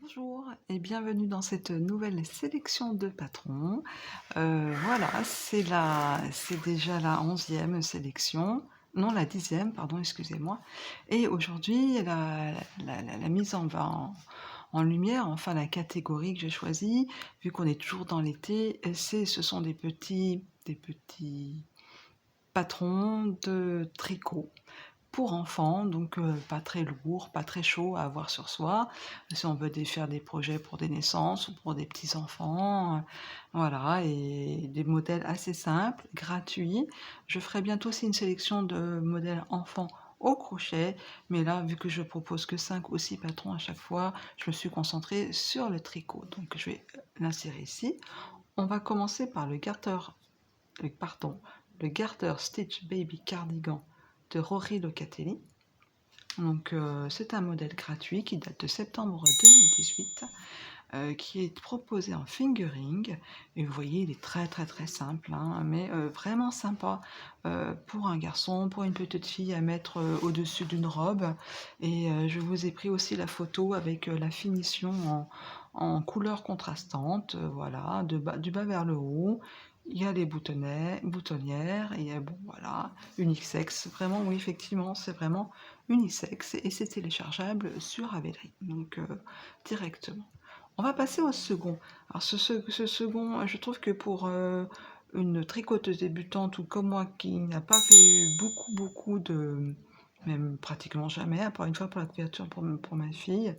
Bonjour et bienvenue dans cette nouvelle sélection de patrons. Voilà, c'est déjà la 11e sélection, non la 10e, pardon, excusez-moi. Et aujourd'hui, la mise en lumière, enfin la catégorie que j'ai choisie, vu qu'on est toujours dans l'été, ce sont des petits patrons de tricot pour enfants, donc pas très lourd, pas très chaud à avoir sur soi. Si on veut faire des projets pour des naissances ou pour des petits-enfants, voilà, et des modèles assez simples, gratuits. Je ferai bientôt aussi une sélection de modèles enfants au crochet, mais là, vu que je propose que 5 ou 6 patrons à chaque fois, je me suis concentrée sur le tricot. Donc je vais l'insérer ici. On va commencer par le Garter Stitch Baby Cardigan de Rory Locatelli. Donc c'est un modèle gratuit qui date de septembre 2018, qui est proposé en fingering. Et vous voyez, il est très très très simple, hein, mais vraiment sympa pour un garçon, pour une petite fille à mettre au-dessus d'une robe. Et je vous ai pris aussi la photo avec la finition en couleurs contrastantes, voilà, du bas vers le haut. Il y a les boutonnières, et bon voilà, unisex, vraiment, oui, effectivement, c'est vraiment unisex, et c'est téléchargeable sur Ravelry, donc directement. On va passer au second. Alors ce second, je trouve que pour une tricoteuse débutante ou comme moi qui n'a pas fait beaucoup de, même pratiquement jamais, à part une fois pour la couverture pour ma fille,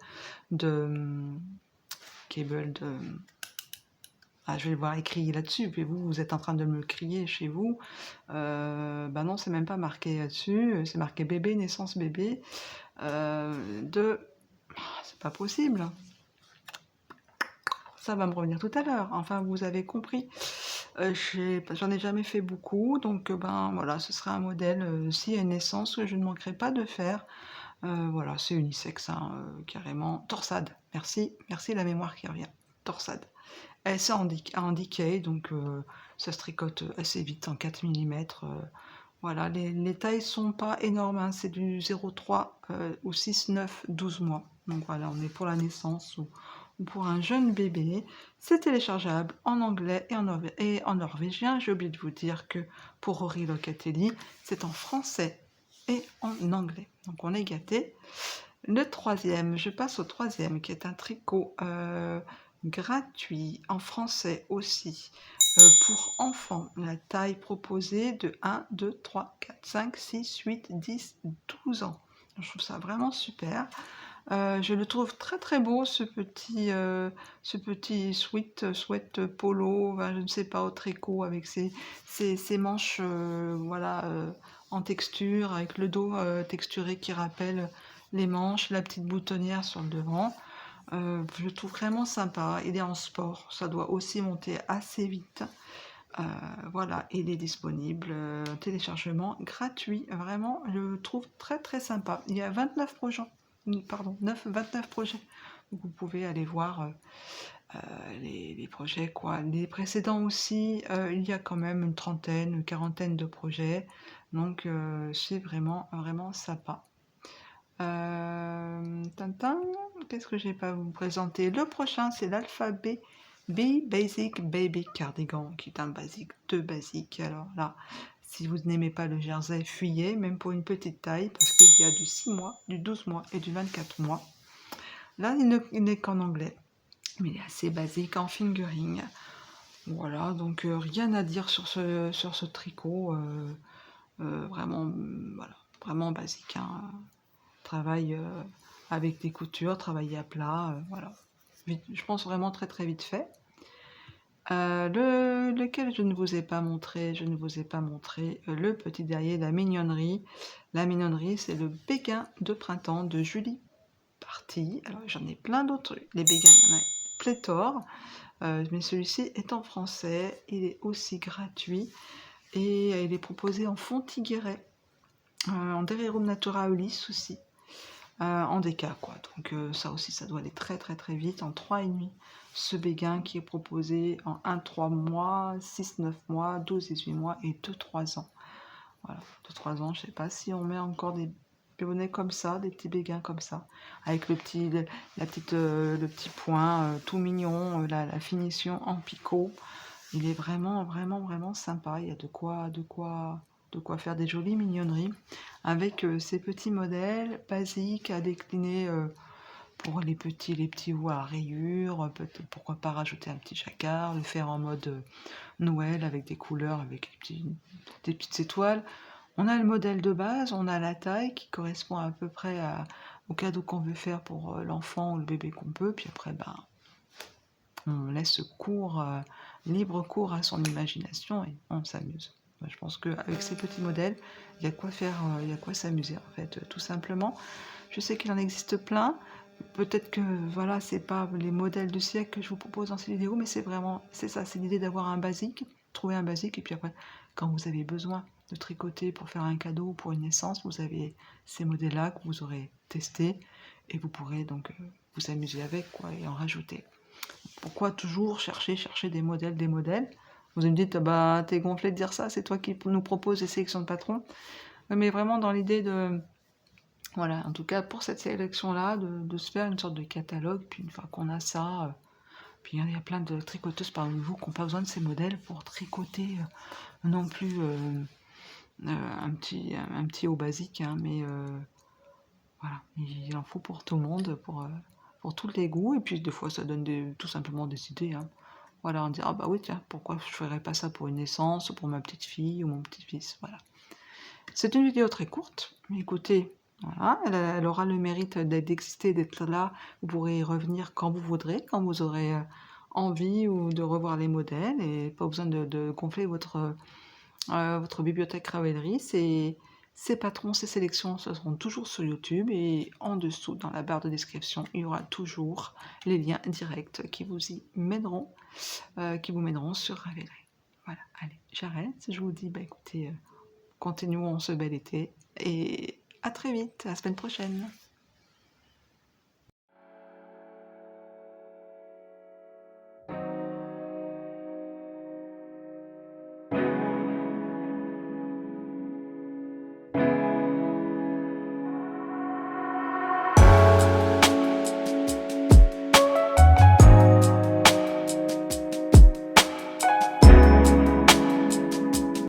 de cable de... Ah, je vais le voir écrit là-dessus, puis vous êtes en train de me le crier chez vous. Bah non, c'est même pas marqué là-dessus, c'est marqué bébé, naissance bébé. C'est pas possible. Ça va me revenir tout à l'heure. Enfin, vous avez compris. J'en ai jamais fait beaucoup, donc ben voilà, ce sera un modèle, s'il y a une naissance, que je ne manquerai pas de faire. Voilà, c'est unisexe, hein, carrément. Torsade, merci la mémoire qui revient. Torsade. C'est en decay, donc ça se tricote assez vite en 4 mm. Voilà, les tailles sont pas énormes, hein, c'est du 0,3 ou 6, 9, 12 mois. Donc voilà, on est pour la naissance ou pour un jeune bébé. C'est téléchargeable en anglais et en norvégien. J'ai oublié de vous dire que pour Rory Locatelli, c'est en français et en anglais. Donc on est gâté. Le troisième, je passe au troisième, qui est un tricot gratuit en français aussi. Pour enfants, la taille proposée de 1, 2, 3, 4, 5, 6, 8, 10, 12 ans. Je trouve ça vraiment super. Je le trouve très très beau, ce petit sweat polo, enfin, je ne sais pas, au tricot, avec ses manches voilà, en texture, avec le dos texturé qui rappelle les manches, la petite boutonnière sur le devant. Je le trouve vraiment sympa. Il est en sport, ça doit aussi monter assez vite. Voilà, il est disponible, téléchargement gratuit. Vraiment, je le trouve très très sympa. Il y a 29 projets, pardon, 29 projets. Donc vous pouvez aller voir les projets, quoi. Les précédents aussi, il y a quand même une trentaine, une quarantaine de projets. Donc c'est vraiment vraiment sympa. Tintin, qu'est-ce que j'ai pas à vous présenter? Le prochain, c'est l'alphabet B Basic Baby Cardigan, qui est un basique de basique. Alors là, si vous n'aimez pas le jersey, fuyez, même pour une petite taille, parce qu'il y a du 6 mois, du 12 mois et du 24 mois. Là, il n'est qu'en anglais, mais il est assez basique en fingering. Voilà, donc rien à dire sur ce tricot. Vraiment, voilà, vraiment basique, hein. Travail avec des coutures, travailler à plat, voilà. Je pense vraiment très très vite fait. Lequel je ne vous ai pas montré, le petit derrière, la mignonnerie. La mignonnerie, c'est le béguin de printemps de Julie Party. Alors j'en ai plein d'autres, les béguins, il y en a pléthore, mais celui-ci est en français, il est aussi gratuit, et il est proposé en fond-tigueret, en Derirum Natura Ulysse aussi. En déca, quoi. Donc ça aussi, ça doit aller très très très vite, en 3,5. Ce béguin qui est proposé en 1-3 mois, 6-9 mois, 12-18 mois et 2-3 ans. Voilà, 2-3 ans, je sais pas si on met encore des les bonnets comme ça, des petits béguins comme ça, avec le petit point tout mignon, la finition en picot. Il est vraiment, vraiment, vraiment sympa. Il y a de quoi faire des jolies mignonneries avec ces petits modèles basiques à décliner pour les petits houts à rayures. Pourquoi pas rajouter un petit jacquard, le faire en mode Noël avec des couleurs, avec des petites étoiles. On a le modèle de base, on a la taille qui correspond à peu près au cadeau qu'on veut faire pour l'enfant ou le bébé qu'on peut. Puis après, ben, on laisse libre cours à son imagination et on s'amuse. Je pense qu'avec ces petits modèles, il y a quoi faire, il y a quoi s'amuser en fait, tout simplement. Je sais qu'il en existe plein. Peut-être que voilà, c'est pas les modèles du siècle que je vous propose dans ces vidéos, mais c'est ça, c'est l'idée d'avoir un basique, trouver un basique, et puis après, quand vous avez besoin de tricoter pour faire un cadeau ou pour une naissance, vous avez ces modèles-là que vous aurez testés, et vous pourrez donc vous amuser avec, quoi, et en rajouter. Pourquoi toujours chercher des modèles, des modèles? Vous me dites, bah, t'es gonflé de dire ça, c'est toi qui nous propose les sélections de patrons. Mais vraiment dans l'idée de, voilà, en tout cas pour cette sélection-là, de se faire une sorte de catalogue, puis une fois qu'on a ça, puis il y a plein de tricoteuses parmi vous qui n'ont pas besoin de ces modèles pour tricoter non plus un petit haut basique, hein, mais voilà, il en faut pour tout le monde, pour tous les goûts, et puis des fois ça donne tout simplement des idées, hein. Voilà, on dit, ah bah oui, tiens, pourquoi je ferais pas ça pour une naissance, ou pour ma petite fille, ou mon petit-fils, voilà. C'est une vidéo très courte, mais écoutez, voilà, elle aura le mérite d'exister, d'être là. Vous pourrez y revenir quand vous voudrez, quand vous aurez envie ou de revoir les modèles, et pas besoin de gonfler votre bibliothèque Ravelry. Ces patrons, ces sélections, ce seront toujours sur YouTube, et en dessous, dans la barre de description, il y aura toujours les liens directs qui vous y mèneront, qui vous mèneront sur Ravelry. Voilà, allez, j'arrête. Je vous dis, bah écoutez, continuons ce bel été et à très vite, à la semaine prochaine.